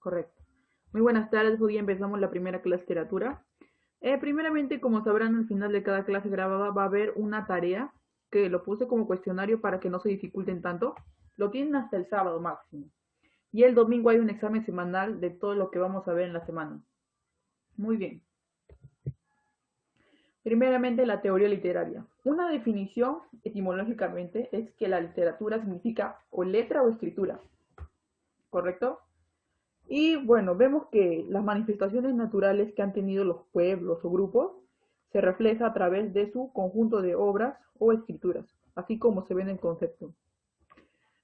Correcto. Muy buenas tardes, hoy empezamos la primera clase de literatura. Primeramente, como sabrán, al final de cada clase grabada va a haber una tarea que lo puse como cuestionario para que no se dificulten tanto. Lo tienen hasta el sábado máximo. Y el domingo hay un examen semanal de todo lo que vamos a ver en la semana. Muy bien. Primeramente, la teoría literaria. Una definición etimológicamente es que la literatura significa o letra o escritura. ¿Correcto? Y bueno, vemos que las manifestaciones naturales que han tenido los pueblos o grupos se refleja a través de su conjunto de obras o escrituras, así como se ve en el concepto.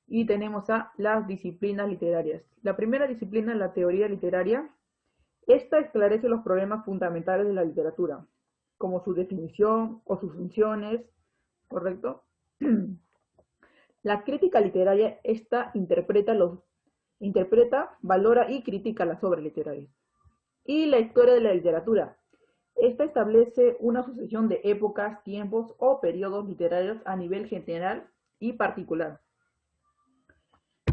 Y tenemos a las disciplinas literarias. La primera disciplina es la teoría literaria. Esta esclarece los problemas fundamentales de la literatura, como su definición o sus funciones, ¿correcto? La crítica literaria, esta interpreta, valora y critica las obras literarias. Y la historia de la literatura. Esta establece una sucesión de épocas, tiempos o periodos literarios a nivel general y particular.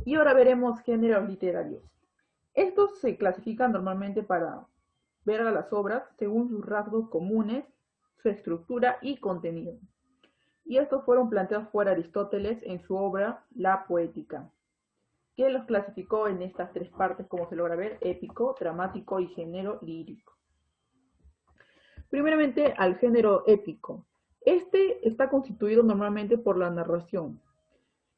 Y ahora veremos géneros literarios. Estos se clasifican normalmente para ver a las obras según sus rasgos comunes, su estructura y contenido. Y estos fueron planteados por Aristóteles en su obra La Poética, que los clasificó en estas tres partes, como se logra ver: épico, dramático y género lírico. Primeramente, al género épico. Este está constituido normalmente por la narración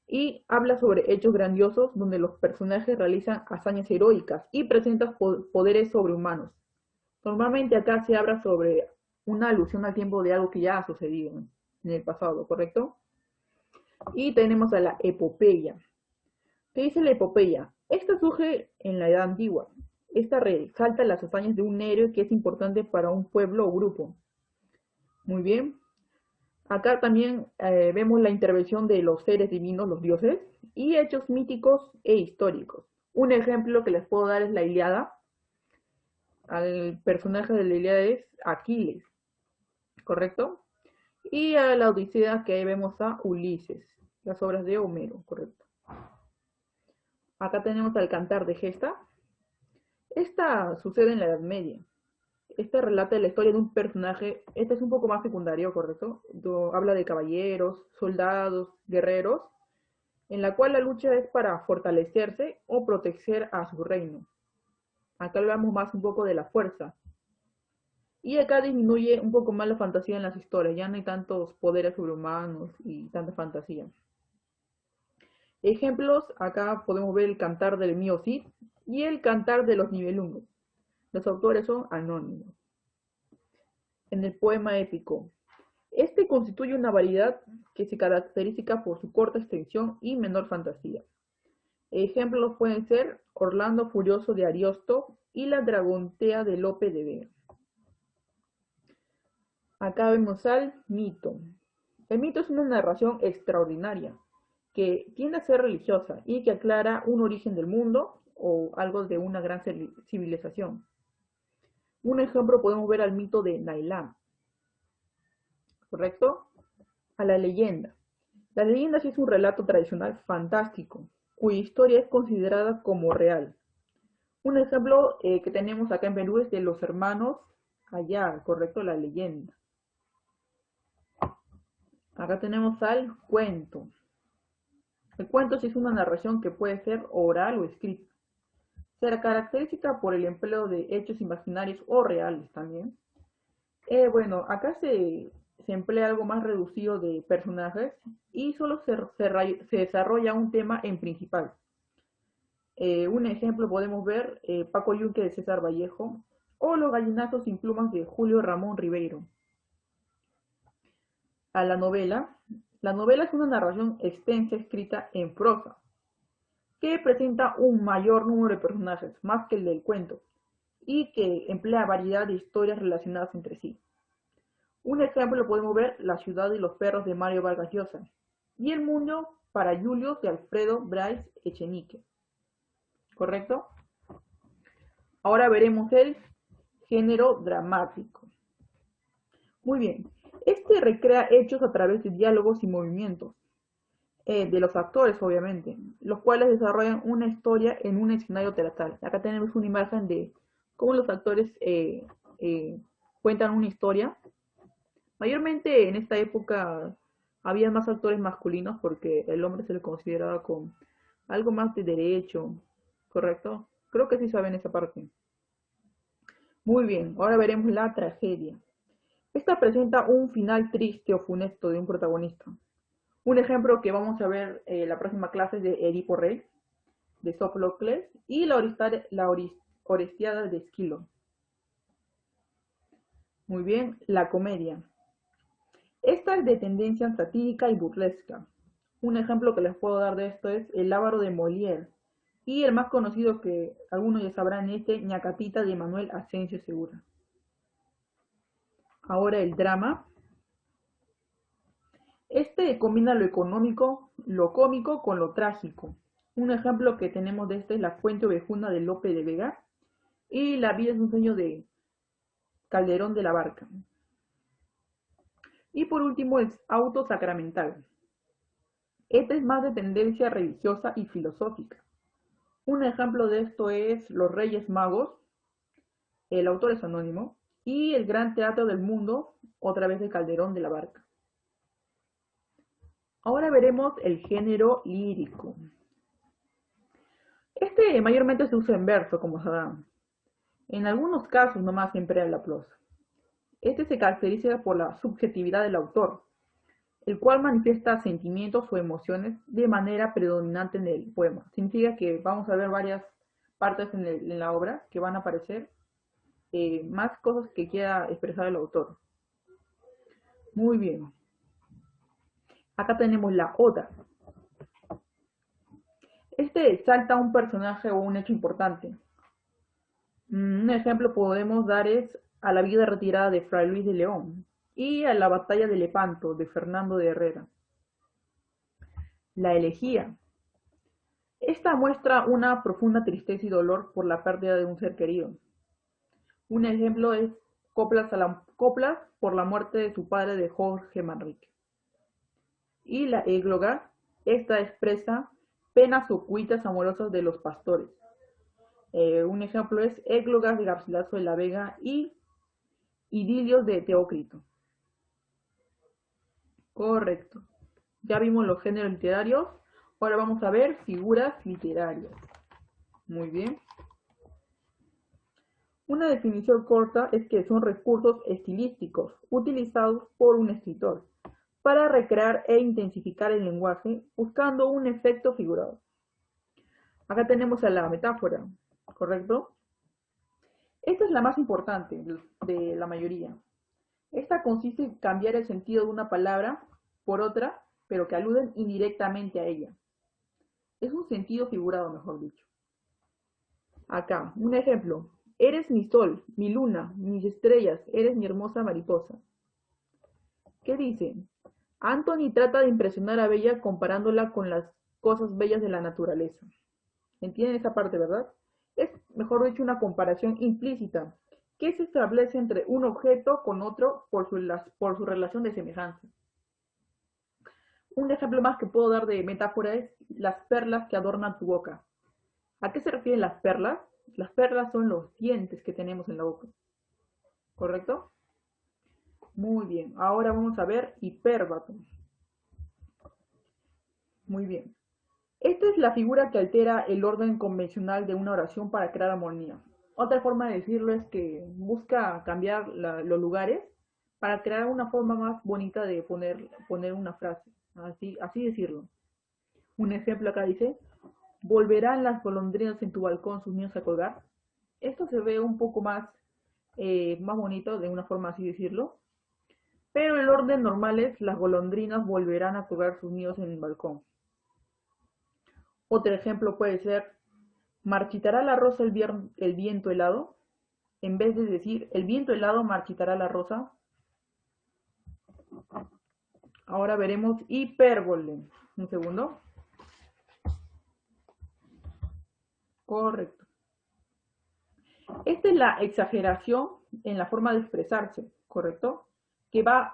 y habla sobre hechos grandiosos donde los personajes realizan hazañas heroicas y presentan poderes sobrehumanos. Normalmente acá se habla sobre una alusión al tiempo de algo que ya ha sucedido en el pasado, ¿correcto? Y tenemos a la epopeya. ¿Qué dice la epopeya? Esta surge en la Edad Antigua. Esta resalta las hazañas de un héroe que es importante para un pueblo o grupo. Muy bien. Acá también vemos la intervención de los seres divinos, los dioses, y hechos míticos e históricos. Un ejemplo que les puedo dar es la Ilíada. Al personaje de la Ilíada es Aquiles, ¿correcto? Y a la Odisea, que ahí vemos a Ulises, las obras de Homero, ¿correcto? Acá tenemos al Cantar de Gesta. Esta sucede en la Edad Media. Este relata la historia de un personaje, este es un poco más secundario, ¿correcto? Habla de caballeros, soldados, guerreros, en la cual la lucha es para fortalecerse o proteger a su reino. Acá hablamos más un poco de la fuerza. Y acá disminuye un poco más la fantasía en las historias, ya no hay tantos poderes sobrehumanos y tanta fantasía. Ejemplos, acá podemos ver el Cantar del Mío Cid y el Cantar de los Nibelungos. Los autores son anónimos. En el poema épico, este constituye una variedad que se caracteriza por su corta extensión y menor fantasía. Ejemplos pueden ser Orlando Furioso de Ariosto y La Dragontea de Lope de Vega. Acá vemos al mito. El mito es una narración extraordinaria que tiende a ser religiosa y que aclara un origen del mundo o algo de una gran civilización. Un ejemplo podemos ver al mito de Nailán, ¿correcto? A la leyenda. La leyenda sí es un relato tradicional fantástico, cuya historia es considerada como real. Un ejemplo que tenemos acá en Perú es de los hermanos Ayar, ¿correcto? La leyenda. Acá tenemos al cuento. El cuento sí es una narración que puede ser oral o escrita. Se caracteriza por el empleo de hechos imaginarios o reales también. Bueno, acá se emplea algo más reducido de personajes y solo se desarrolla un tema en principal. Un ejemplo podemos ver Paco Yunque de César Vallejo o Los gallinazos sin plumas de Julio Ramón Ribeiro. A la novela. La novela es una narración extensa escrita en prosa, que presenta un mayor número de personajes, más que el del cuento, y que emplea variedad de historias relacionadas entre sí. Un ejemplo lo podemos ver La ciudad y los perros de Mario Vargas Llosa y El mundo para Julius de Alfredo Bryce Echenique. ¿Correcto? Ahora veremos el género dramático. Muy bien. Este recrea hechos a través de diálogos y movimientos. de los actores, obviamente, los cuales desarrollan una historia en un escenario teatral. Acá tenemos una imagen de cómo los actores eh, cuentan una historia. Mayormente en esta época había más actores masculinos porque el hombre se le consideraba con algo más de derecho, ¿correcto? Creo que sí saben esa parte. Muy bien, ahora veremos la tragedia. Esta presenta un final triste o funesto de un protagonista. Un ejemplo que vamos a ver la próxima clase es de Edipo Rey, de Sófocles, y Orestiada de Esquilo. Muy bien, la comedia. Esta es de tendencia satírica y burlesca. Un ejemplo que les puedo dar de esto es El Lábaro de Molière, y el más conocido que algunos ya sabrán es este Ñacatita de Manuel Asensio Segura. Ahora el drama. Este combina lo económico, lo cómico con lo trágico. Un ejemplo que tenemos de este es La Fuente Ovejuna de Lope de Vega y La vida es un sueño de Calderón de la Barca. Y por último el auto sacramental. Este es más de tendencia religiosa y filosófica. Un ejemplo de esto es Los Reyes Magos, el autor es anónimo, y El Gran Teatro del Mundo, otra vez de Calderón de la Barca. Ahora veremos el género lírico. Este mayormente se usa en verso, como sabrán. En algunos casos nomás se emplea la prosa. Este se caracteriza por la subjetividad del autor, el cual manifiesta sentimientos o emociones de manera predominante en el poema. Significa que vamos a ver varias partes en la obra que van a aparecer, más cosas que quiera expresar el autor. Muy bien. Acá tenemos la oda. Este exalta un personaje o un hecho importante. Un ejemplo podemos dar es A la vida retirada de Fray Luis de León y A la batalla de Lepanto de Fernando de Herrera. La elegía. Esta muestra una profunda tristeza y dolor por la pérdida de un ser querido. Un ejemplo es Coplas por la muerte de su padre de Jorge Manrique. Y la égloga, esta expresa penas ocultas amorosas de los pastores. Un ejemplo es Églogas de Garcilaso de la Vega y Idilios de Teócrito. Correcto. Ya vimos los géneros literarios. Ahora vamos a ver figuras literarias. Muy bien. Una definición corta es que son recursos estilísticos utilizados por un escritor para recrear e intensificar el lenguaje buscando un efecto figurado. Acá tenemos a la metáfora, ¿correcto? Esta es la más importante de la mayoría. Esta consiste en cambiar el sentido de una palabra por otra, pero que aluden indirectamente a ella. Es un sentido figurado, mejor dicho. Acá, un ejemplo. Eres mi sol, mi luna, mis estrellas, eres mi hermosa mariposa. ¿Qué dice? Anthony trata de impresionar a Bella comparándola con las cosas bellas de la naturaleza. ¿Entienden esa parte, verdad? Es, mejor dicho, una comparación implícita que se establece entre un objeto con otro por su relación de semejanza. Un ejemplo más que puedo dar de metáfora es las perlas que adornan tu boca. ¿A qué se refieren las perlas? Las perlas son los dientes que tenemos en la boca. ¿Correcto? Muy bien. Ahora vamos a ver hipérbato. Muy bien. Esta es la figura que altera el orden convencional de una oración para crear armonía. Otra forma de decirlo es que busca cambiar los lugares para crear una forma más bonita de poner una frase. Así decirlo. Un ejemplo acá dice, ¿volverán las golondrinas en tu balcón sus niños a colgar? Esto se ve un poco más bonito, de una forma así decirlo. Pero el orden normal es, las golondrinas volverán a colgar sus nidos en el balcón. Otro ejemplo puede ser, ¿marchitará la rosa el viento helado? En vez de decir, el viento helado marchitará la rosa. Ahora veremos hipérbole. Un segundo. Correcto. Esta es la exageración en la forma de expresarse, ¿correcto? Que va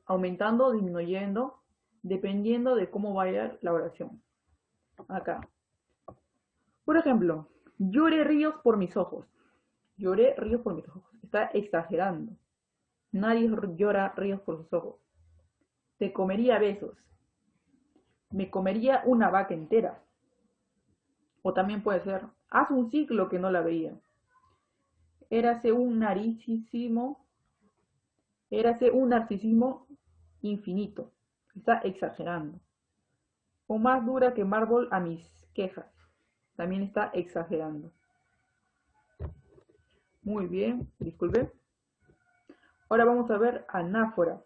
aumentando, disminuyendo dependiendo de cómo vaya la oración. Acá. Por ejemplo, lloré ríos por mis ojos. Lloré ríos por mis ojos. Está exagerando. Nadie llora ríos por sus ojos. Te comería besos. Me comería una vaca entera. O también puede ser, hace un siglo que no la veía. Érase un narcisismo infinito. Está exagerando. O más dura que mármol a mis quejas. También está exagerando. Muy bien, disculpe. Ahora vamos a ver anáfora.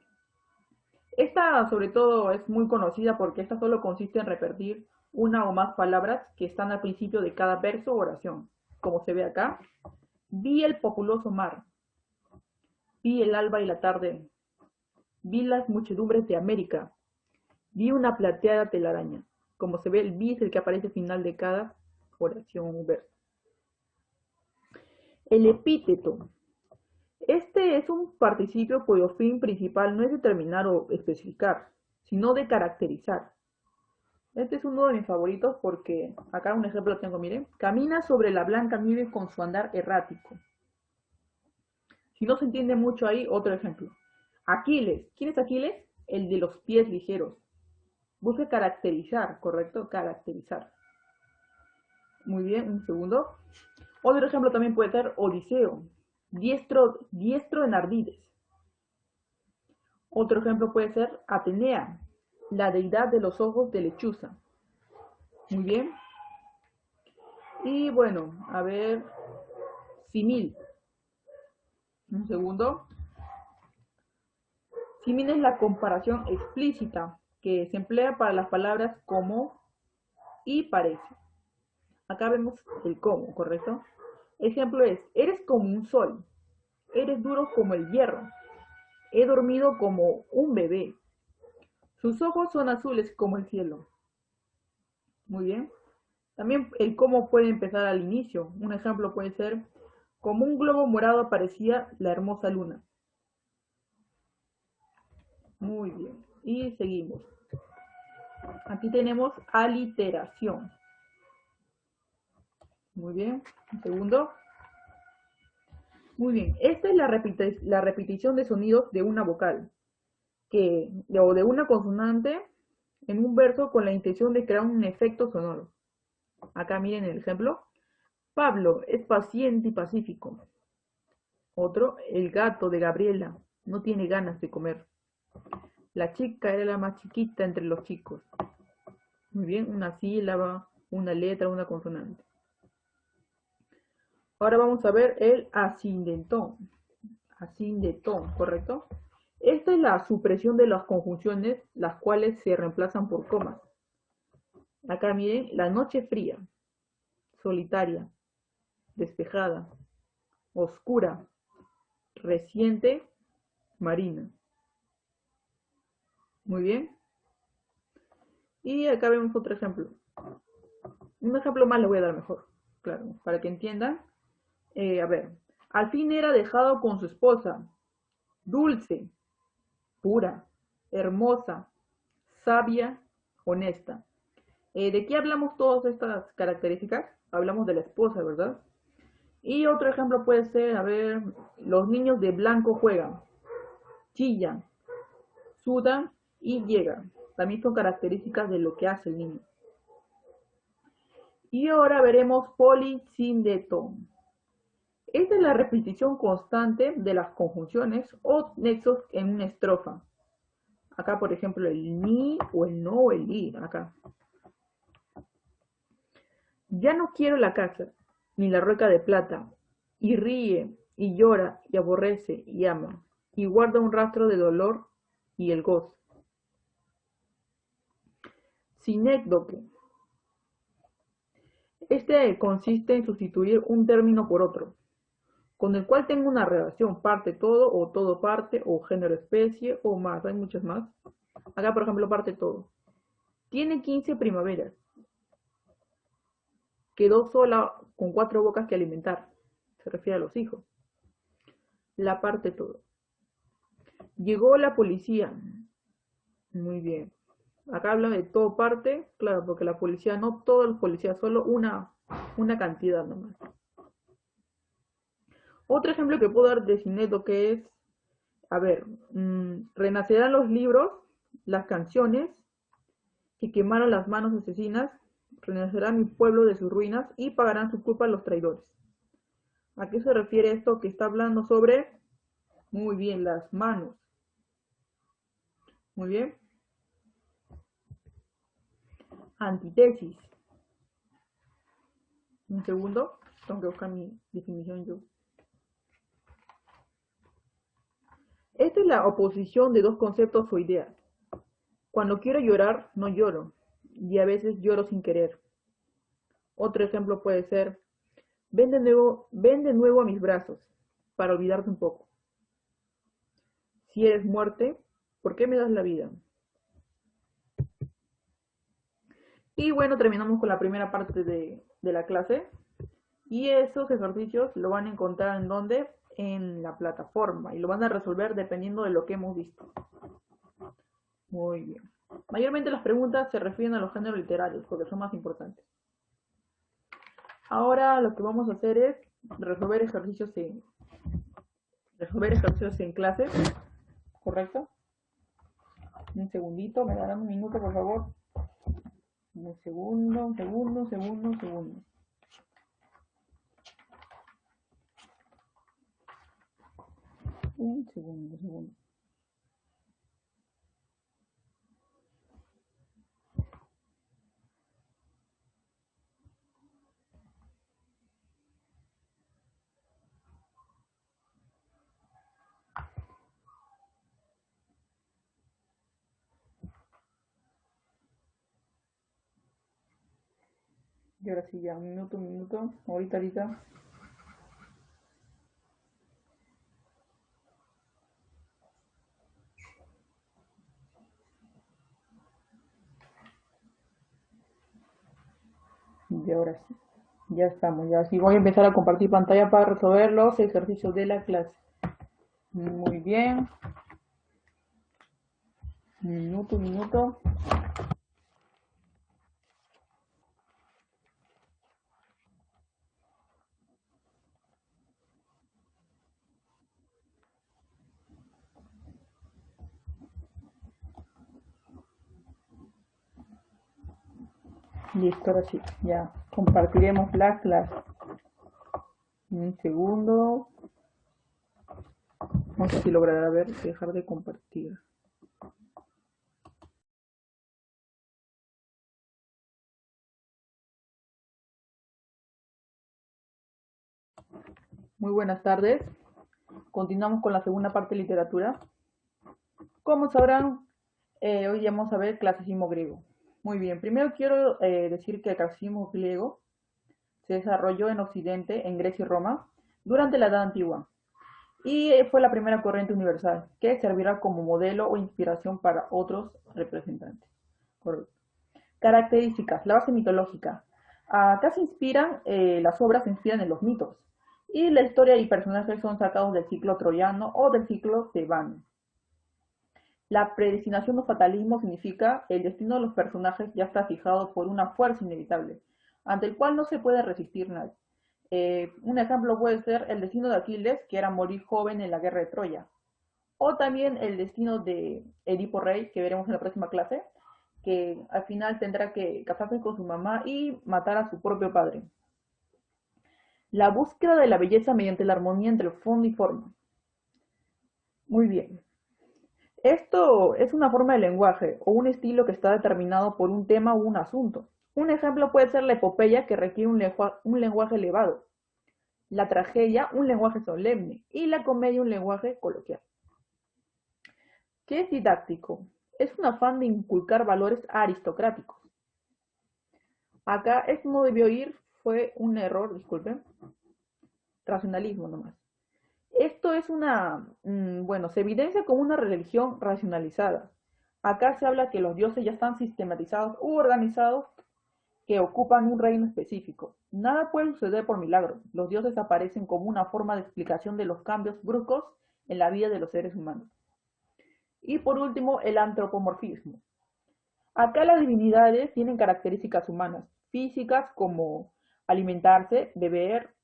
Esta sobre todo es muy conocida porque esta solo consiste en repetir una o más palabras que están al principio de cada verso o oración. Como se ve acá, vi el populoso mar, vi el alba y la tarde, vi las muchedumbres de América, vi una plateada telaraña. Como se ve, el vi es el que aparece al final de cada oración o verso. El epíteto. Este es un participio cuyo fin principal no es determinar o especificar, sino de caracterizar. Este es uno de mis favoritos porque acá un ejemplo tengo, miren. Camina sobre la blanca nieve con su andar errático. Si no se entiende mucho ahí, otro ejemplo. Aquiles. ¿Quién es Aquiles? El de los pies ligeros. Busca caracterizar, ¿correcto? Caracterizar. Muy bien, un segundo. Otro ejemplo también puede ser Odiseo. Diestro en ardides. Otro ejemplo puede ser Atenea, la deidad de los ojos de lechuza. Muy bien. Y bueno, a ver, simil. Un segundo. Símil es la comparación explícita que se emplea para las palabras como y parece. Acá vemos el cómo, ¿correcto? Ejemplo es, eres como un sol, eres duro como el hierro, he dormido como un bebé, sus ojos son azules como el cielo. Muy bien. También el cómo puede empezar al inicio. Un ejemplo puede ser, como un globo morado aparecía la hermosa luna. Muy bien. Y seguimos. Aquí tenemos aliteración. Muy bien. Un segundo. Muy bien. Esta es la repetición de sonidos de una vocal o de una consonante en un verso con la intención de crear un efecto sonoro. Acá miren el ejemplo. Pablo es paciente y pacífico. Otro, el gato de Gabriela no tiene ganas de comer. La chica era la más chiquita entre los chicos. Muy bien, una sílaba, una letra, una consonante. Ahora vamos a ver el ascindentón. Ascindentón, ¿correcto? Esta es la supresión de las conjunciones, las cuales se reemplazan por comas. Acá miren, la noche fría, solitaria, despejada, oscura, reciente, marina. Muy bien. Y acá vemos otro ejemplo. Un ejemplo más le voy a dar mejor, claro, para que entiendan. A ver, al fin era dejado con su esposa, dulce, pura, hermosa, sabia, honesta. ¿De qué hablamos todas estas características? Hablamos de la esposa, ¿verdad? Y otro ejemplo puede ser, a ver, los niños de blanco juegan, chillan, sudan y llegan. También son características de lo que hace el niño. Y ahora veremos polisindetón. Esta es la repetición constante de las conjunciones o nexos en una estrofa. Acá, por ejemplo, el ni o el no o el i. Acá. Ya no quiero la casa, ni la rueca de plata. Y ríe, y llora, y aborrece, y ama. Y guarda un rastro de dolor y el gozo. Sinécdoque. Este consiste en sustituir un término por otro, con el cual tengo una relación parte todo o todo parte o género especie o más, hay muchas más. Acá por ejemplo parte todo. Tiene 15 primaveras. Quedó sola con 4 bocas que alimentar. Se refiere a los hijos. La parte todo. Llegó la policía. Muy bien. Acá habla de todo parte, claro, porque la policía, no todos los policías, solo una cantidad nomás. Otro ejemplo que puedo dar de Cineto que es, a ver, renacerán los libros, las canciones, que quemaron las manos asesinas, renacerá mi pueblo de sus ruinas y pagarán su culpa los traidores. ¿A qué se refiere esto que está hablando sobre? Muy bien, las manos. Muy bien. Antítesis. Un segundo, tengo que buscar mi definición yo. Esta es la oposición de dos conceptos o ideas. Cuando quiero llorar, no lloro, y a veces lloro sin querer. Otro ejemplo puede ser, ven de nuevo a mis brazos, para olvidarte un poco. Si eres muerte, ¿por qué me das la vida? Y bueno, terminamos con la primera parte de la clase. Y esos ejercicios lo van a encontrar en donde, en la plataforma, y lo van a resolver dependiendo de lo que hemos visto. Muy bien. Mayormente las preguntas se refieren a los géneros literarios, porque son más importantes. Ahora lo que vamos a hacer es resolver ejercicios en clase, ¿correcto? Un segundito, me darán un minuto, por favor. Un segundo, un segundo, un segundo, un segundo. Un segundo, un segundo. Y ahora sí, ya, un minuto, un minuto. Ahorita. Y ahora sí. Ya estamos, ya sí. Voy a empezar a compartir pantalla para resolver los ejercicios de la clase. Muy bien. Un minuto, un minuto. Listo, ahora sí. Ya compartiremos la clase. Un segundo. No sé si logrará ver, dejar de compartir. Muy buenas tardes. Continuamos con la segunda parte de literatura. Como sabrán, hoy vamos a ver clasicismo griego. Muy bien, primero quiero decir que el clasicismo griego se desarrolló en Occidente, en Grecia y Roma, durante la Edad Antigua, y fue la primera corriente universal que servirá como modelo o inspiración para otros representantes. Correcto. Características, la base mitológica. Acá se inspiran, las obras se inspiran en los mitos, y la historia y personajes son sacados del ciclo troyano o del ciclo tebano. La predestinación o fatalismo significa el destino de los personajes ya está fijado por una fuerza inevitable, ante el cual no se puede resistir nadie. Un ejemplo puede ser el destino de Aquiles, que era morir joven en la guerra de Troya. O también el destino de Edipo Rey, que veremos en la próxima clase, que al final tendrá que casarse con su mamá y matar a su propio padre. La búsqueda de la belleza mediante la armonía entre fondo y forma. Muy bien. Esto es una forma de lenguaje o un estilo que está determinado por un tema o un asunto. Un ejemplo puede ser la epopeya, que requiere un lenguaje elevado, la tragedia un lenguaje solemne y la comedia un lenguaje coloquial. ¿Qué es didáctico? Es un afán de inculcar valores aristocráticos. Acá esto no debió ir, fue un error, disculpen, racionalismo nomás. Esto es bueno, se evidencia como una religión racionalizada. Acá se habla que los dioses ya están sistematizados u organizados, que ocupan un reino específico. Nada puede suceder por milagro. Los dioses aparecen como una forma de explicación de los cambios bruscos en la vida de los seres humanos. Y por último, el antropomorfismo. Acá las divinidades tienen características humanas, físicas como alimentarse, beber,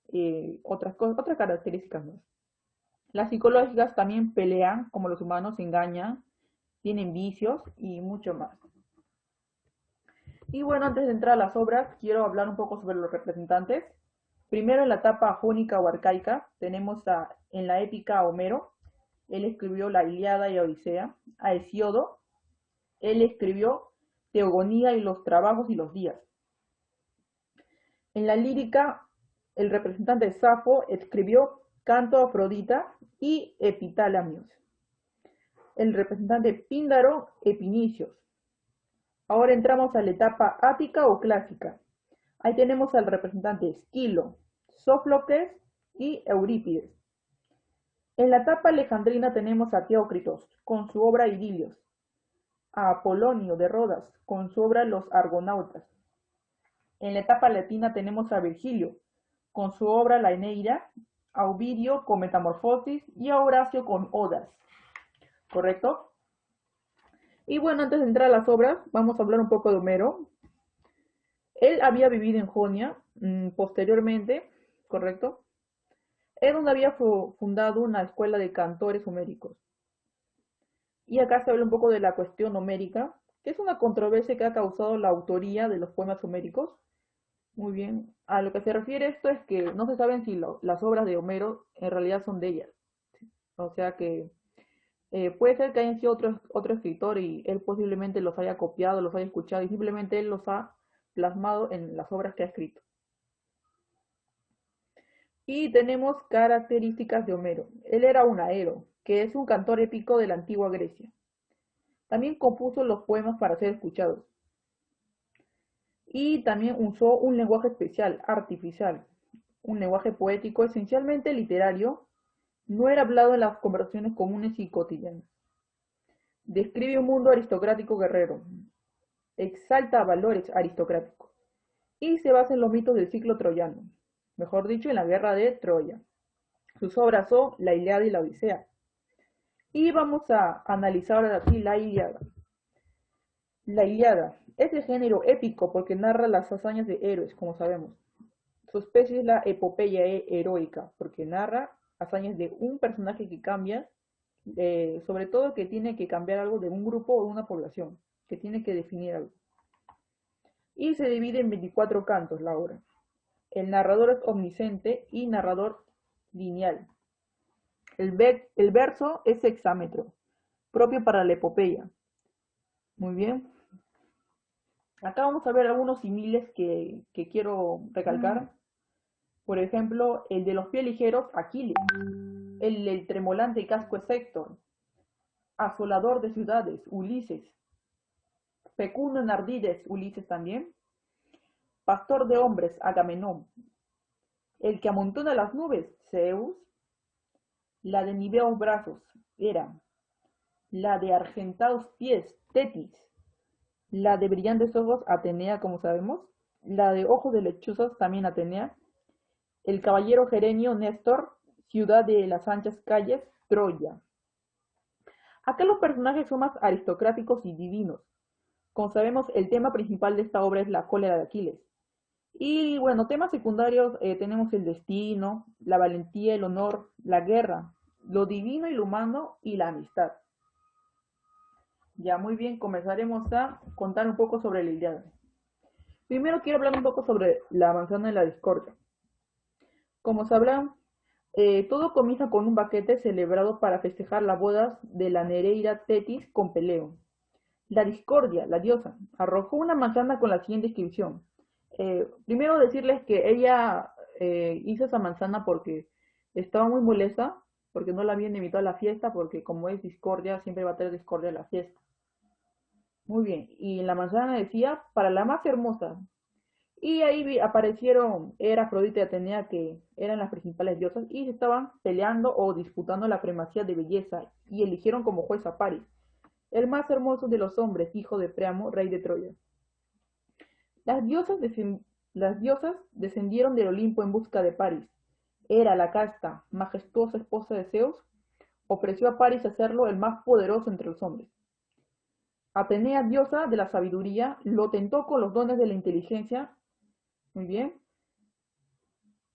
otras cosas, otras características más. Las psicológicas también pelean como los humanos, engañan, tienen vicios y mucho más. Y bueno, antes de entrar a las obras, quiero hablar un poco sobre los representantes. Primero, en la etapa jónica o arcaica, tenemos en la épica a Homero. Él escribió la Ilíada y la Odisea. A Hesíodo, él escribió Teogonía y los trabajos y los días. En la lírica, el representante Safo escribió Canto a Afrodita y Epitalamios. El representante Píndaro, Epinicios. Ahora entramos a la etapa ática o clásica. Ahí tenemos al representante Esquilo, Sófocles y Eurípides. En la etapa alejandrina tenemos a Teócritos con su obra Idilios, a Apolonio de Rodas con su obra Los Argonautas. En la etapa latina tenemos a Virgilio con su obra La Eneida, a Ovidio con Metamorfosis y a Horacio con Odas. ¿Correcto? Y bueno, antes de entrar a las obras, vamos a hablar un poco de Homero. Él había vivido en Jonia, posteriormente, ¿correcto? Es donde había fundado una escuela de cantores homéricos. Y acá se habla un poco de la cuestión homérica, que es una controversia que ha causado la autoría de los poemas homéricos. Muy bien. A lo que se refiere esto es que no se saben si las obras de Homero en realidad son de ellas. O sea que puede ser que hayan sido otro escritor y él posiblemente los haya copiado, los haya escuchado y simplemente él los ha plasmado en las obras que ha escrito. Y tenemos características de Homero. Él era un aero, que es un cantor épico de la antigua Grecia. También compuso los poemas para ser escuchados. Y también usó un lenguaje especial, artificial, un lenguaje poético esencialmente literario, no era hablado en las conversaciones comunes y cotidianas. Describe un mundo aristocrático guerrero, exalta valores aristocráticos y se basa en los mitos del ciclo troyano, mejor dicho, en la guerra de Troya. Sus obras son la Ilíada y la Odisea. Y vamos a analizar ahora aquí la Ilíada. La Ilíada es de género épico porque narra las hazañas de héroes, como sabemos. Su especie es la epopeya heroica porque narra hazañas de un personaje que cambia, sobre todo que tiene que cambiar algo de un grupo o de una población, que tiene que definir algo. Y se divide en 24 cantos la obra. El narrador es omnisciente y narrador lineal. El verso es hexámetro, propio para la epopeya. Muy bien. Acá vamos a ver algunos similes que quiero recalcar. Por ejemplo, el de los pies ligeros, Aquiles. El del tremolante casco es Héctor. Asolador de ciudades, Ulises. Fecundo en ardides, Ulises también. Pastor de hombres, Agamenón. El que amontona las nubes, Zeus. La de niveos brazos, Hera. La de argentados pies, Tetis. La de brillantes ojos, Atenea, como sabemos. La de ojos de lechuzas, también Atenea. El caballero gerenio, Néstor. Ciudad de las anchas calles, Troya. Acá los personajes son más aristocráticos y divinos. Como sabemos, el tema principal de esta obra es la cólera de Aquiles. Y bueno, temas secundarios tenemos el destino, la valentía, el honor, la guerra, lo divino y lo humano y la amistad. Ya muy bien, comenzaremos a contar un poco sobre la Ilíada. Primero quiero hablar un poco sobre la manzana de la discordia. Como sabrán, todo comienza con un banquete celebrado para festejar las bodas de la Nereida Tetis con Peleo. La discordia, la diosa, arrojó una manzana con la siguiente inscripción. Primero decirles que ella hizo esa manzana porque estaba muy molesta, porque no la habían invitado a la fiesta, porque como es discordia, siempre va a tener discordia a la fiesta. Muy bien, y en la manzana decía, para la más hermosa. Y ahí aparecieron Hera, Afrodita y Atenea, que eran las principales diosas, y se estaban peleando o disputando la primacía de belleza, y eligieron como juez a Paris, el más hermoso de los hombres, hijo de Priamo, rey de Troya. Las diosas, las diosas descendieron del Olimpo en busca de Paris. Hera, la casta, majestuosa esposa de Zeus, ofreció a Paris hacerlo el más poderoso entre los hombres. Atenea, diosa de la sabiduría, lo tentó con los dones de la inteligencia. Muy bien.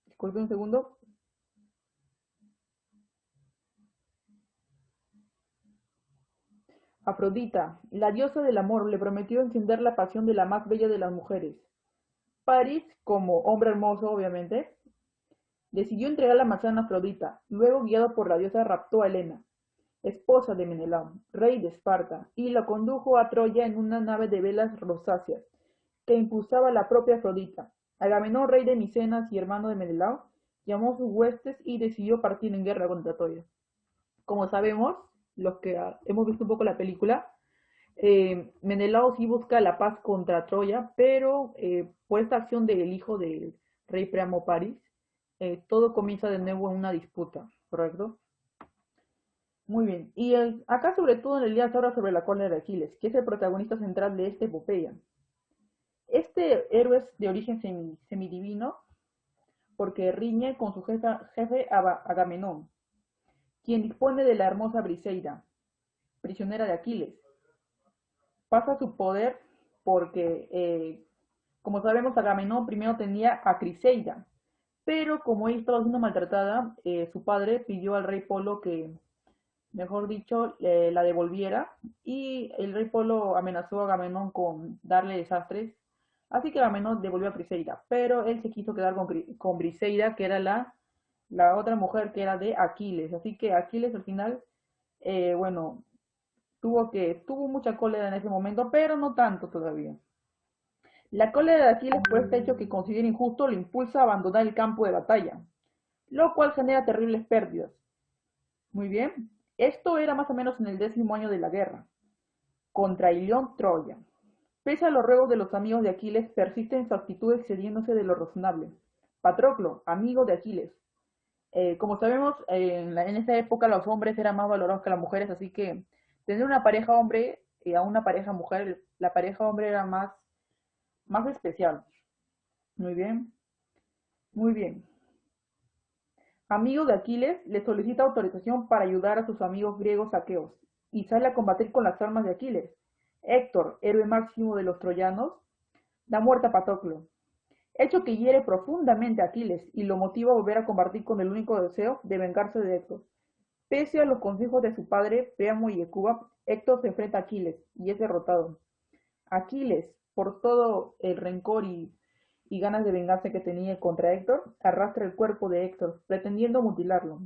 Disculpe un segundo. Afrodita, la diosa del amor, le prometió encender la pasión de la más bella de las mujeres. París, como hombre hermoso, obviamente, decidió entregar la manzana a Afrodita. Luego, guiado por la diosa, raptó a Helena, esposa de Menelao, rey de Esparta, y la condujo a Troya en una nave de velas rosáceas, que impulsaba la propia Afrodita. Agamenón, rey de Micenas y hermano de Menelao, llamó a sus huestes y decidió partir en guerra contra Troya. Como sabemos, los que hemos visto un poco la película, Menelao sí busca la paz contra Troya, pero por esta acción del hijo del rey Priamo París, todo comienza de nuevo en una disputa, ¿correcto? Muy bien. Y acá sobre todo en el día se habla sobre la cólera de Aquiles, que es el protagonista central de esta epopeya. Este héroe es de origen semidivino porque riñe con su jefe Agamenón, quien dispone de la hermosa Briseida, prisionera de Aquiles. Pasa su poder porque, como sabemos, Agamenón primero tenía a Criseida, pero como ella estaba siendo maltratada, su padre pidió al rey Polo que, mejor dicho, la devolviera, y el rey Polo amenazó a Agamenón con darle desastres, así que Agamenón devolvió a Criseida, pero él se quiso quedar con Briseida, que era la otra mujer que era de Aquiles, así que Aquiles al final, bueno, tuvo mucha cólera en ese momento, pero no tanto todavía. La cólera de Aquiles por este hecho que considera injusto lo impulsa a abandonar el campo de batalla, lo cual genera terribles pérdidas. Muy bien, esto era más o menos en el 10.º año de la guerra, contra Ilión Troya. Pese a los ruegos de los amigos de Aquiles, persiste en su actitud excediéndose de lo razonable. Patroclo, amigo de Aquiles. Como sabemos, en esa época los hombres eran más valorados que las mujeres, así que tener una pareja hombre y a una pareja mujer, la pareja hombre era más especial. Muy bien, muy bien. Amigo de Aquiles, le solicita autorización para ayudar a sus amigos griegos aqueos y sale a combatir con las armas de Aquiles. Héctor, héroe máximo de los troyanos, da muerte a Patroclo, hecho que hiere profundamente a Aquiles y lo motiva a volver a combatir con el único deseo de vengarse de Héctor. Pese a los consejos de su padre, Príamo y Hecuba, Héctor se enfrenta a Aquiles y es derrotado. Aquiles, por todo el rencor y ganas de venganza que tenía contra Héctor, arrastra el cuerpo de Héctor, pretendiendo mutilarlo,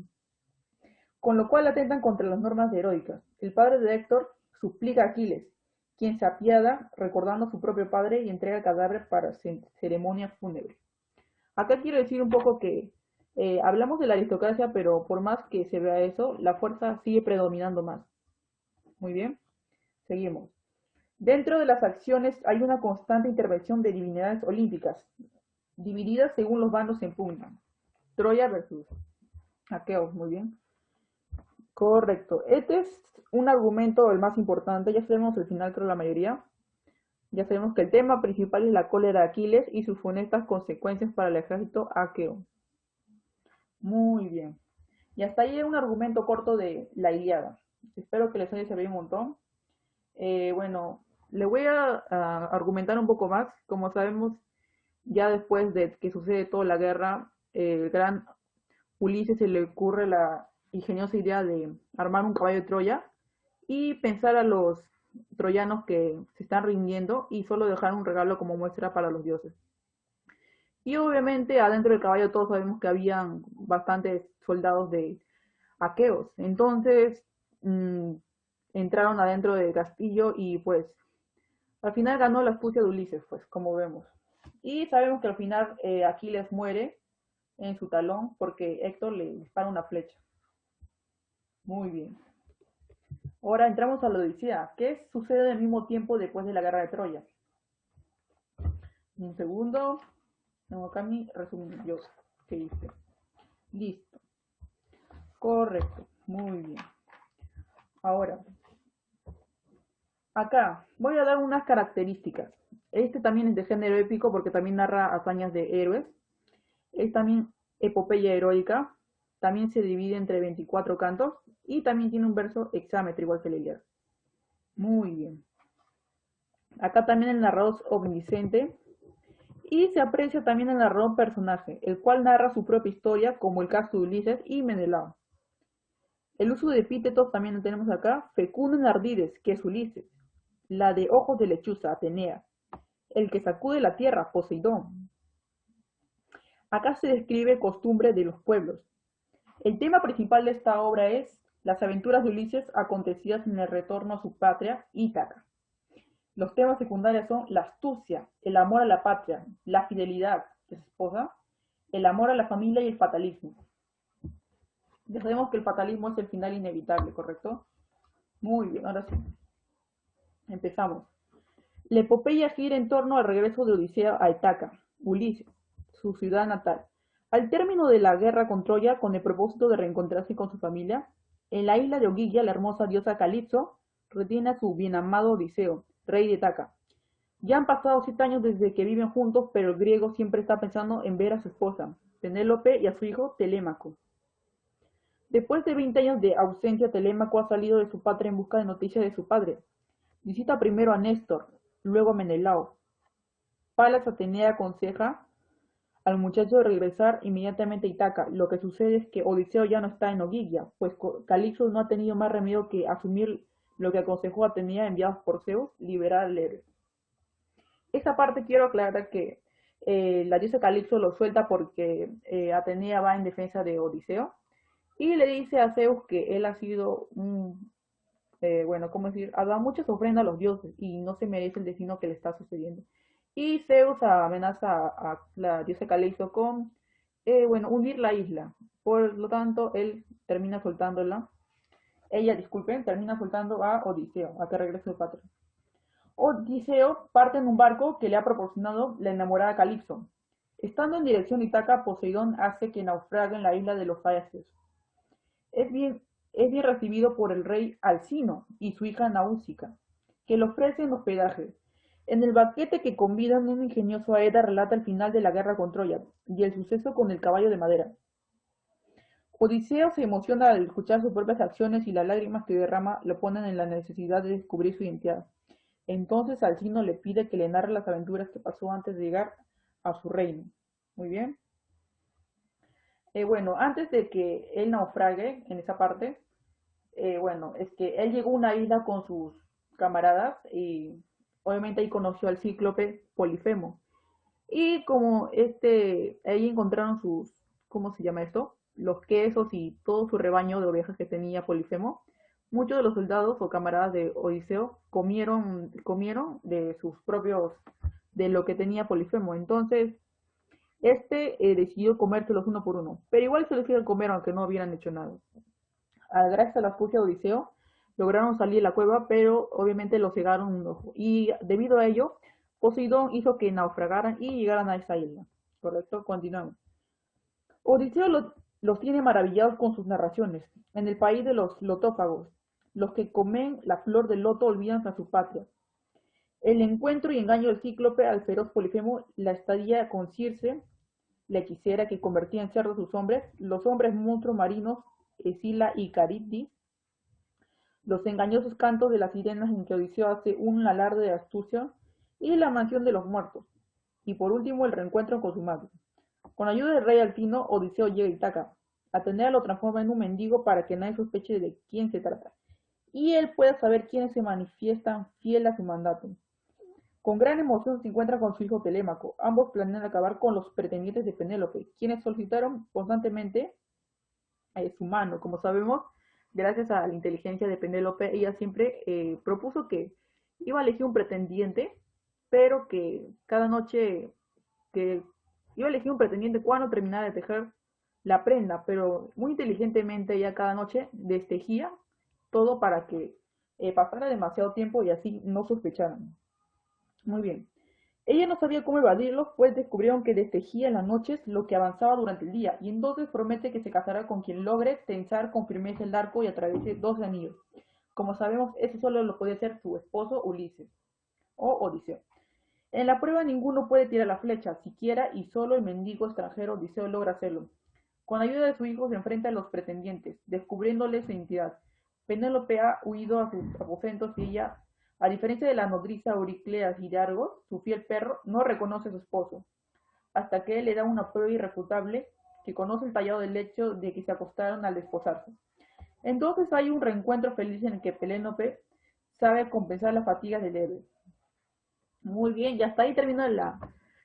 con lo cual atentan contra las normas heroicas. El padre de Héctor suplica a Aquiles, quien se apiada recordando a su propio padre y entrega el cadáver para ceremonia fúnebre. Acá quiero decir un poco que hablamos de la aristocracia, pero por más que se vea eso, la fuerza sigue predominando más. Muy bien, seguimos. Dentro de las acciones hay una constante intervención de divinidades olímpicas, divididas según los bandos se impugnan. Troya versus Aqueos, muy bien. Correcto. Este es un argumento el más importante, ya sabemos el final, creo la mayoría. Ya sabemos que el tema principal es la cólera de Aquiles y sus funestas consecuencias para el ejército aqueo. Muy bien. Y hasta ahí un argumento corto de la Ilíada. Espero que les haya servido un montón. Bueno, le voy a argumentar un poco más. Como sabemos, ya después de que sucede toda la guerra, el gran Ulises se le ocurre la ingeniosa idea de armar un caballo de Troya y pensar a los troyanos que se están rindiendo y solo dejar un regalo como muestra para los dioses. Y obviamente adentro del caballo todos sabemos que habían bastantes soldados de aqueos. Entonces entraron adentro del castillo y pues al final ganó la astucia de Ulises, pues como vemos. Y sabemos que al final Aquiles muere en su talón porque Héctor le dispara una flecha. Muy bien. Ahora entramos a la Odisea. ¿Qué sucede al mismo tiempo después de la guerra de Troya? Un segundo. Tengo acá mi resumen. Yo, ¿qué hice? Listo. Correcto. Muy bien. Ahora, acá voy a dar unas características. Este también es de género épico porque también narra hazañas de héroes. Es también epopeya heroica. También se divide entre 24 cantos y también tiene un verso hexámetro igual que el Iliad. Muy bien. Acá también el narrador es omnisciente y se aprecia también el narrador personaje, el cual narra su propia historia, como el caso de Ulises y Menelao. El uso de epítetos también lo tenemos acá, fecundo en ardides, que es Ulises, la de ojos de lechuza, Atenea, el que sacude la tierra, Poseidón. Acá se describe costumbre de los pueblos. El tema principal de esta obra es las aventuras de Ulises acontecidas en el retorno a su patria, Ítaca. Los temas secundarios son la astucia, el amor a la patria, la fidelidad de su esposa, el amor a la familia y el fatalismo. Ya sabemos que el fatalismo es el final inevitable, ¿correcto? Muy bien, ahora sí, empezamos. La epopeya gira en torno al regreso de Odiseo a Ítaca, Ulises, su ciudad natal. Al término de la guerra con Troya, con el propósito de reencontrarse con su familia, en la isla de Ogygia, la hermosa diosa Calipso retiene a su bienamado Odiseo, rey de Ítaca. Ya han pasado 7 años desde que viven juntos, pero el griego siempre está pensando en ver a su esposa, Penélope, y a su hijo Telémaco. Después de 20 años de ausencia, Telémaco ha salido de su patria en busca de noticias de su padre. Visita primero a Néstor, luego a Menelao. Palas Atenea aconseja al muchacho de regresar inmediatamente a Ítaca. Lo que sucede es que Odiseo ya no está en Ogygia, pues Calipso no ha tenido más remedio que asumir lo que aconsejó Atenea enviados por Zeus, liberar al héroe. Esta parte quiero aclarar que la diosa Calipso lo suelta porque Atenea va en defensa de Odiseo y le dice a Zeus que él ha sido bueno, ¿cómo decir? Ha dado muchas ofrendas a los dioses y no se merece el destino que le está sucediendo. Y Zeus amenaza a la diosa Calipso con, bueno, hundir la isla. Por lo tanto, él termina soltándola. Ella, disculpen, termina soltando a Odiseo, a que regrese a su patria. Odiseo parte en un barco que le ha proporcionado la enamorada Calipso. Estando en dirección a Ítaca, Poseidón hace que naufrague en la isla de los Ayaces. Es bien, es bien recibido por el rey Alcino y su hija Naúsica, que le ofrecen hospedaje. En el banquete que convidan, un ingenioso Aeda relata el final de la guerra con Troya y el suceso con el caballo de madera. Odiseo se emociona al escuchar sus propias acciones y las lágrimas que derrama lo ponen en la necesidad de descubrir su identidad. Entonces Alcino le pide que le narre las aventuras que pasó antes de llegar a su reino. Muy bien. Bueno, antes de que él naufrague en esa parte, bueno, es que él llegó a una isla con sus camaradas y obviamente ahí conoció al cíclope Polifemo. Y como ahí encontraron sus, ¿cómo se llama esto? Los quesos y todo su rebaño de ovejas que tenía Polifemo. Muchos de los soldados o camaradas de Odiseo comieron de sus propios, de lo que tenía Polifemo. Entonces, decidió comérselos uno por uno. Pero igual se los iban a comer aunque no hubieran hecho nada. Gracias a la astucia de Odiseo, lograron salir de la cueva, pero obviamente lo cegaron un ojo. Y debido a ello, Poseidón hizo que naufragaran y llegaran a esa isla. ¿Correcto? Continuamos. Odiseo los tiene maravillados con sus narraciones. En el país de los lotófagos, los que comen la flor del loto olvidan a su patria. El encuentro y engaño del cíclope al feroz Polifemo, la estadía con Circe, la hechicera que convertía en cerdos sus hombres, los hombres monstruos marinos, Escila y Cariddi, los engañosos cantos de las sirenas en que Odiseo hace un alarde de astucia, y la mansión de los muertos, y por último el reencuentro con su madre. Con ayuda del rey Altino, Odiseo llega a Ítaca. Atenea lo transforma en un mendigo para que nadie sospeche de quién se trata, y él pueda saber quiénes se manifiestan fieles a su mandato. Con gran emoción se encuentra con su hijo Telémaco. Ambos planean acabar con los pretendientes de Penélope, quienes solicitaron constantemente su mano. Como sabemos, gracias a la inteligencia de Penélope, ella siempre propuso que iba a elegir un pretendiente, pero que cada noche que iba a elegir un pretendiente cuando terminara de tejer la prenda, pero muy inteligentemente ella cada noche destejía todo para que pasara demasiado tiempo y así no sospecharan. Muy bien. Ella no sabía cómo evadirlos, pues descubrieron que destejía en las noches lo que avanzaba durante el día, y entonces promete que se casará con quien logre tensar con firmeza el arco y atraviese 12 anillos. Como sabemos, eso solo lo podía hacer su esposo Ulises, o Odiseo. En la prueba ninguno puede tirar la flecha, siquiera, y solo el mendigo extranjero Odiseo logra hacerlo. Con ayuda de su hijo se enfrenta a los pretendientes, descubriéndole su identidad. Penélope ha huido a sus aposentos y ella A diferencia de la nodriza Euriclea Hidalgo, su fiel perro no reconoce a su esposo, hasta que él le da una prueba irrefutable que conoce el tallado del hecho de que se acostaron al desposarse. Entonces hay un reencuentro feliz en el que Penélope sabe compensar las fatigas del héroe. Muy bien, y hasta ahí termina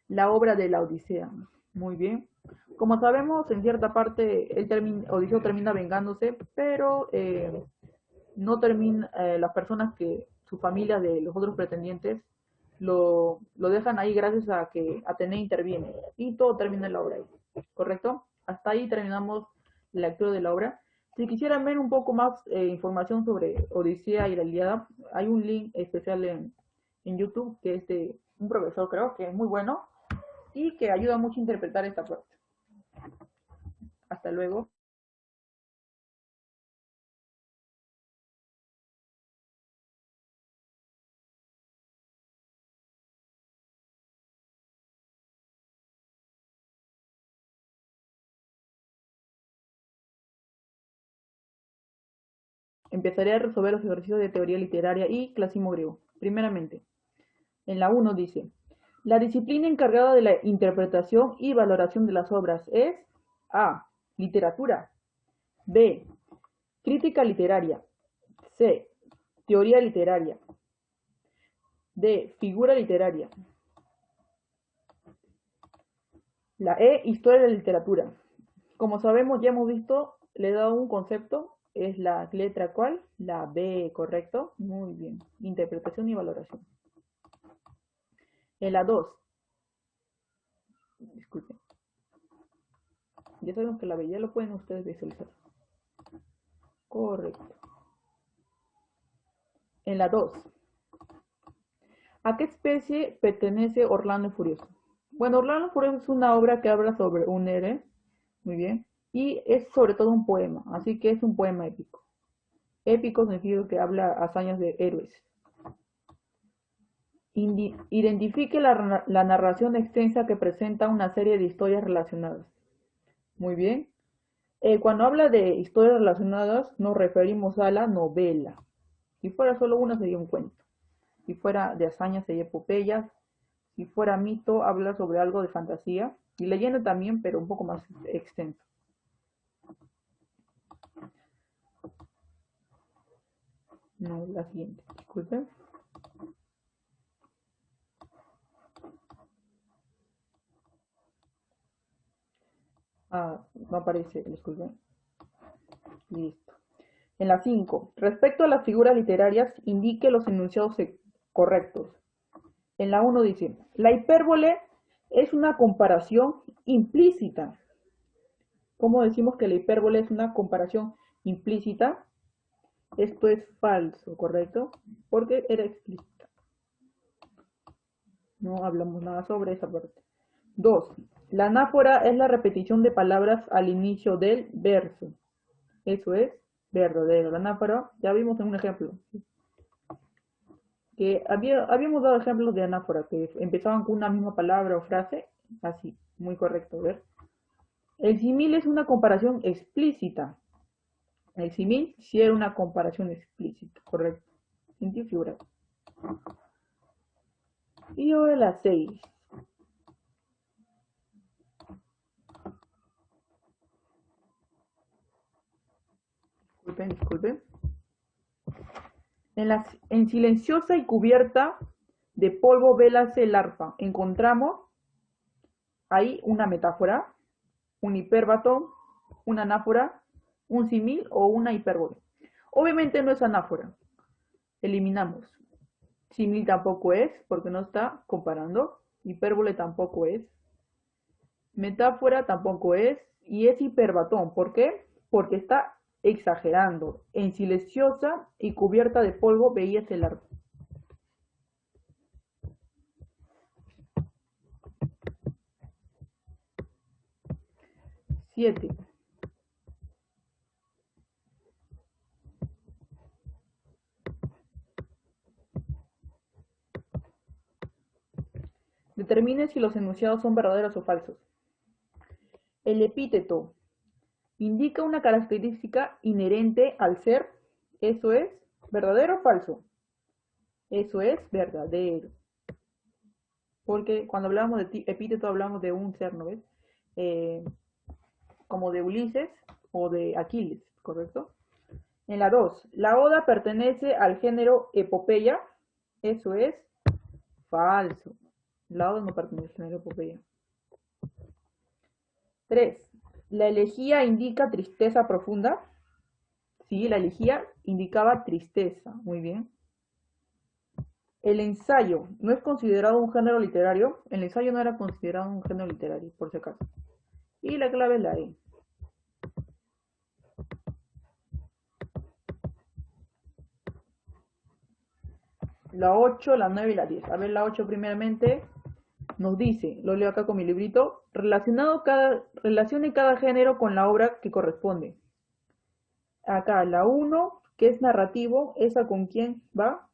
la obra de la Odisea. Muy bien. Como sabemos, en cierta parte Odiseo termina vengándose, pero no termina, las personas que, su familia de los otros pretendientes, lo dejan ahí gracias a que Atenea interviene. Y todo termina en la obra ahí. ¿Correcto? Hasta ahí terminamos la lectura de la obra. Si quisieran ver un poco más información sobre Odisea y la Ilíada, hay un link especial en YouTube que es de un profesor, creo, que es muy bueno y que ayuda mucho a interpretar esta parte. Hasta luego. Empezaré a resolver los ejercicios de teoría literaria y clasismo griego. Primeramente, en la 1 dice, la disciplina encargada de la interpretación y valoración de las obras es A. Literatura. B. Crítica literaria. C. Teoría literaria. D. Figura literaria. La E. Historia de la literatura. Como sabemos, ya hemos visto, le he dado un concepto, es la letra ¿cuál? La B, ¿correcto? Muy bien. Interpretación y valoración. En la 2, disculpen, ya sabemos que la B ya lo pueden ustedes visualizar. Correcto. En la 2, ¿a qué especie pertenece Orlando el Furioso? Bueno, Orlando el Furioso es una obra que habla sobre un héroe, muy bien, y es sobre todo un poema, así que es un poema épico. Épico significa que habla hazañas de héroes. Identifique la narración extensa que presenta una serie de historias relacionadas. Muy bien. Cuando habla de historias relacionadas, nos referimos a la novela. Si fuera solo una, sería un cuento. Si fuera de hazañas, sería epopeyas. Si fuera mito, habla sobre algo de fantasía. Y leyenda también, pero un poco más extenso. No, la siguiente. Disculpen. Ah, no aparece, disculpen. Listo. En la 5, respecto a las figuras literarias, indique los enunciados correctos. En la 1 dice, la hipérbole es una comparación implícita. ¿Cómo decimos que la hipérbole es una comparación implícita? Esto es falso, ¿correcto? Porque era explícita. No hablamos nada sobre esa parte. 2. La anáfora es la repetición de palabras al inicio del verso. Eso es verdadero. La anáfora, ya vimos en un ejemplo. Que habíamos dado ejemplos de anáfora que empezaban con una misma palabra o frase. Así, muy correcto, ¿ver? El símil es una comparación explícita. El símil sí era una comparación explícita, correcto. Sentido figurado. Y ahora la 6. Disculpen, disculpen. En silenciosa y cubierta de polvo vélase el arpa. Encontramos ahí una metáfora, un hipérbato, una anáfora, un símil o una hipérbole. Obviamente no es anáfora. Eliminamos. Símil tampoco es, porque no está comparando. Hipérbole tampoco es. Metáfora tampoco es. Y es hiperbatón. ¿Por qué? Porque está exagerando. En silenciosa y cubierta de polvo veías el arpa. 7. Determine si los enunciados son verdaderos o falsos. El epíteto indica una característica inherente al ser, eso es, verdadero o falso. Eso es verdadero. Porque cuando hablamos de epíteto hablamos de un ser, ¿no ves? Eh, como de Ulises o de Aquiles, ¿correcto? En la 2, la oda pertenece al género epopeya. Eso es falso. La oda no pertenece al género epopeya. 3, la elegía indica tristeza profunda. Sí, la elegía indicaba tristeza. Muy bien. El ensayo no es considerado un género literario. El ensayo no era considerado un género literario, por si acaso. Y la clave es la E. La 8, la 9 y la 10. A ver, la 8 primeramente nos dice, lo leo acá con mi librito, relacione cada género con la obra que corresponde. Acá la 1, que es narrativo, ¿esa con quién va?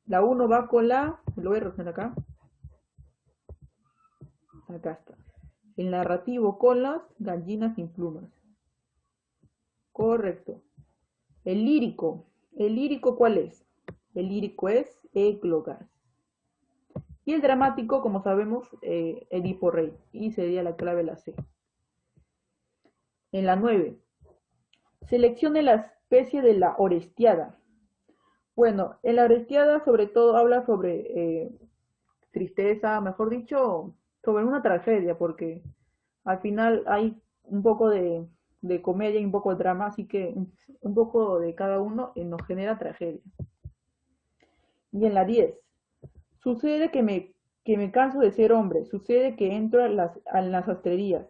La 1 va con la, lo voy a relacionar acá. Acá está. El narrativo con las gallinas sin plumas. Correcto. ¿El lírico cuál es? El lírico es églogas. Y el dramático, como sabemos, Edipo Rey. Y sería la clave la C. En la 9, seleccione la especie de la Orestiada. Bueno, en la Orestiada sobre todo habla sobre tristeza, mejor dicho, sobre una tragedia, porque al final hay un poco de comedia y un poco de drama, así que un poco de cada uno nos genera tragedia. Y en la 10, sucede que me canso de ser hombre, sucede que entro a las sastrerías.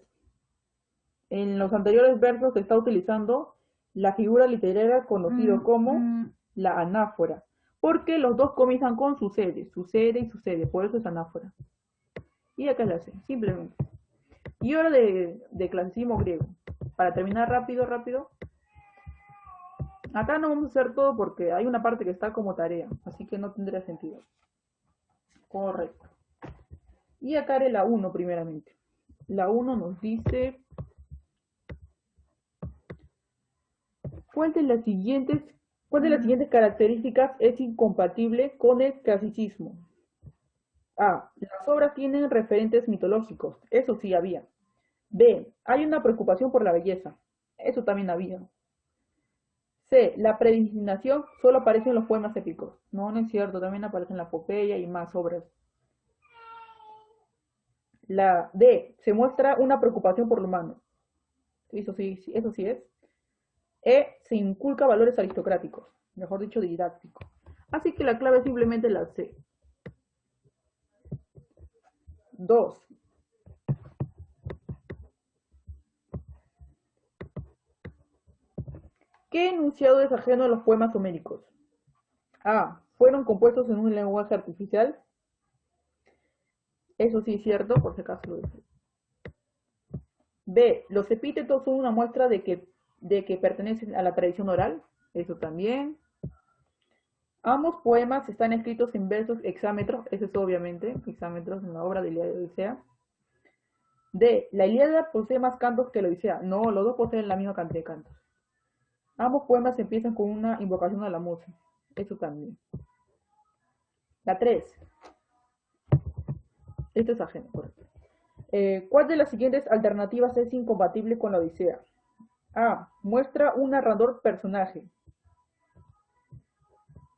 En los anteriores versos se está utilizando la figura literaria conocida como la anáfora, porque los dos comienzan con sucede y sucede, por eso es anáfora. Y acá la sé, simplemente. Y ahora de clasicismo griego. Para terminar rápido, rápido. Acá no vamos a hacer todo porque hay una parte que está como tarea, así que no tendría sentido. Correcto. Y acá haré la 1 primeramente. La 1 nos dice, ¿cuál de las siguientes, cuál de las siguientes características es incompatible con el clasicismo? A. Las obras tienen referentes mitológicos. Eso sí había. B. Hay una preocupación por la belleza. Eso también había. C. La predestinación solo aparece en los poemas épicos. No, no es cierto. También aparece en la epopeya y más obras. La D. Se muestra una preocupación por lo humano. Eso sí es. E. Se inculca valores aristocráticos. Mejor dicho, didácticos. Así que la clave es simplemente la C. 2. ¿Qué enunciado es ajeno a los poemas homéricos? A. Fueron compuestos en un lenguaje artificial. Eso sí es cierto, por si acaso lo dice. B. Los epítetos son una muestra de que pertenecen a la tradición oral. Eso también. Ambos poemas están escritos en versos hexámetros. Eso es obviamente hexámetros en la obra de Ilíada y Odisea. D. La Ilíada posee más cantos que la Odisea. No, los dos poseen la misma cantidad de cantos. Ambos poemas empiezan con una invocación a la musa. Eso también. La 3. Esto es ajeno, correcto. ¿Cuál de las siguientes alternativas es incompatible con la Odisea? A. Muestra un narrador personaje.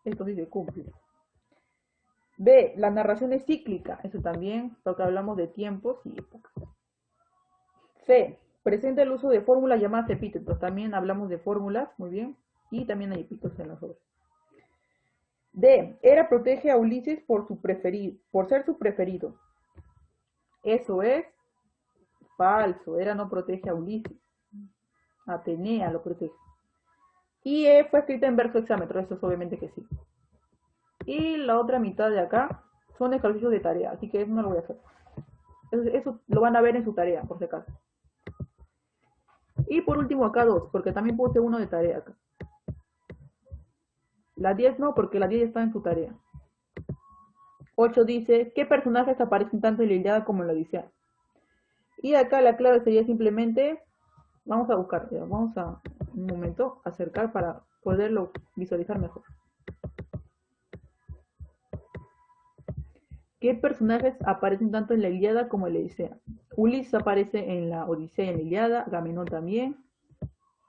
Esto sí se cumple. B. La narración es cíclica. Eso también, porque hablamos de tiempos y épocas. C. Presenta el uso de fórmulas llamadas epítetos. También hablamos de fórmulas, muy bien. Y también hay epítetos en las obras. D. Hera protege a Ulises por ser su preferido. Eso es falso. Hera no protege a Ulises. Atenea lo protege. Y fue escrita en verso hexámetro. Eso es obviamente que sí. Y la otra mitad de acá son ejercicios de tarea. Así que eso no lo voy a hacer. Eso lo van a ver en su tarea, por si acaso. Y por último acá 2, porque también puse uno de tarea acá. La 10 no, porque la 10 está en su tarea. 8 dice, ¿qué personajes aparecen tanto en la Ilíada como en la Odisea? Y acá la clave sería simplemente, vamos a buscar, vamos a un momento acercar para poderlo visualizar mejor. ¿Qué personajes aparecen tanto en la Ilíada como en la Odisea? Ulises aparece en la Odisea y en la Ilíada, Agamenón también,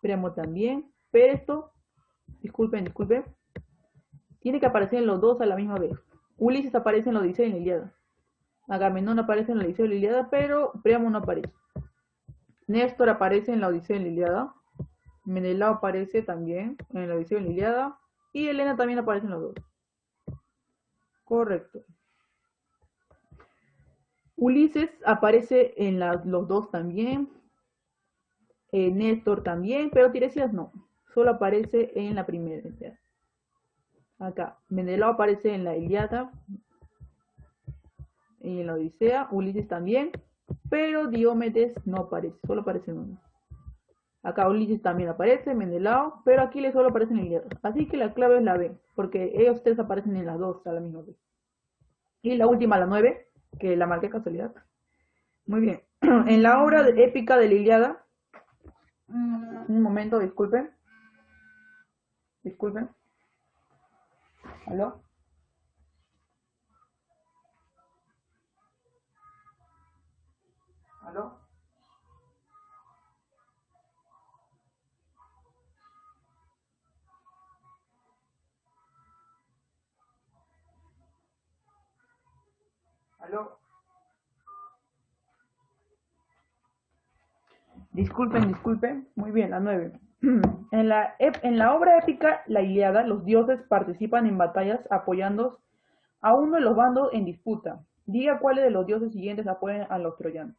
Príamo también, pero esto, disculpen, tiene que aparecer en los dos a la misma vez. Ulises aparece en la Odisea y en la Ilíada. Agamenón aparece en la Odisea y la Ilíada, pero Príamo no aparece. Néstor aparece en la Odisea y en la Ilíada. Menelao aparece también en la Odisea y en la Ilíada. Y Helena también aparece en los dos. Correcto. Ulises aparece en los dos también. Néstor también, pero Tiresias no. Solo aparece en la primera. Acá. Menelao aparece en la Ilíada y en la Odisea. Ulises también. Pero Diomedes no aparece. Solo aparece en uno. Acá Ulises también aparece, Menelao, pero Aquiles solo aparece en el Ilíada. Así que la clave es la B, porque ellos tres aparecen en las dos a la misma vez. Y la última, la 9, que la marqué casualidad. Muy bien. En la obra épica de la Ilíada, un momento, disculpen. ¿Aló? ¿Aló? ¿Aló? Disculpen. Muy bien, la 9. En la obra épica La Ilíada, los dioses participan en batallas apoyando a uno de los bandos en disputa. Diga cuáles de los dioses siguientes apoyan a los troyanos.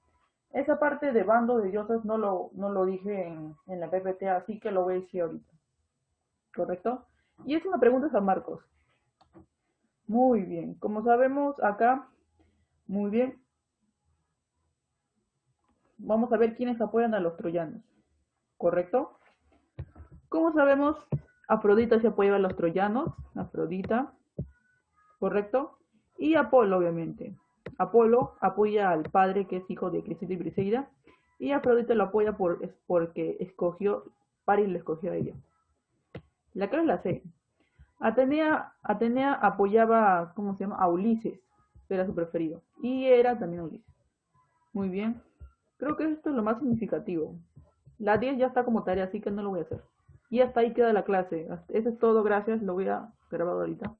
Esa parte de bando de dioses no lo dije en la PPT, así que lo voy a decir ahorita. ¿Correcto? Y es una pregunta de San Marcos. Muy bien. Como sabemos acá, muy bien, vamos a ver quiénes apoyan a los troyanos. ¿Correcto? Como sabemos, Afrodita se apoya a los troyanos. Afrodita. ¿Correcto? Y Apolo, obviamente. Apolo apoya al padre que es hijo de Crisito y Briseida. Y Afrodita lo apoya porque Paris le escogió a ella. La clave es la C. Atenea apoyaba, ¿cómo se llama? A Ulises, era su preferido. Y era también Ulises. Muy bien. Creo que esto es lo más significativo. La 10 ya está como tarea, así que no lo voy a hacer. Y hasta ahí queda la clase. Eso es todo, gracias. Lo voy a grabar ahorita.